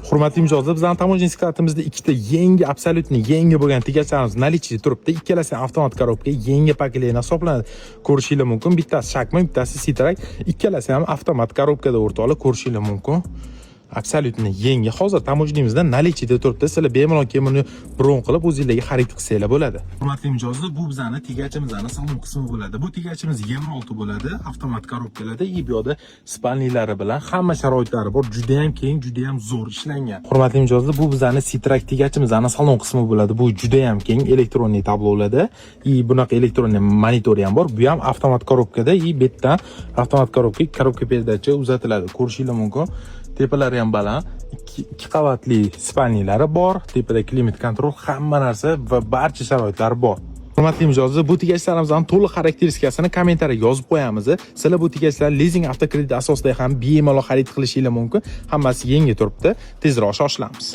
Hurmatli mijozlar, bizning tamojenniy kartamizda ikkita yangi, absolyutni yangi bo'lgan tegachlarimiz наличие turibdi. Ikkalasi avtomat korobka, yangi paketlar hisoblanadi. Ko'rishingiz mumkin. Bittasi Shakman, bittasi Citrak. Ikkalasi ham avtomat korobkada o'rtoqlar ko'rishingiz mumkin. Absolyutni yangi. Hozir tamojenimizda наличие turibdi. Sizlar bemalol kelib uni bron qilib o'zingizlarga xarid qilsanglar bo'ladi. Hurmatli mijozlar, bu bizning tegachimizning salon qismi bo'ladi. Bu tegachimiz Euro 6 bo'ladi, avtomat korobkalarda, bu yoqda spalnilari bilan hamma sharoitlari bor. Juda ham keng, juda ham zo'r ishlangan. Hurmatli mijozlar, bu bizning Citrak tegachimizning salon qismi bo'ladi. Bu juda ham keng elektronli tablolarda, bunaqa elektronli monitori ham bor. Bu ham avtomat korobkada, bu yerdan avtomat korobka perdacha uzatiladi. Ko'rishingiz mumkin. Tepalari ham baland, ikki qavatli spalnilari bor, tepada klimat kontrol, hamma narsa va barcha sharoitlar bor. Hurmatli mijozlar, bu tegachlarimizni to'liq xarakteristikasini kommentariyaga yozib qo'yamiz. Sizlar bu tegachlar lizing avtokredit asosida ham bemalol xarid qilishingiz mumkin. Hammasi yangi turibdi. Tezroq shoshilamiz.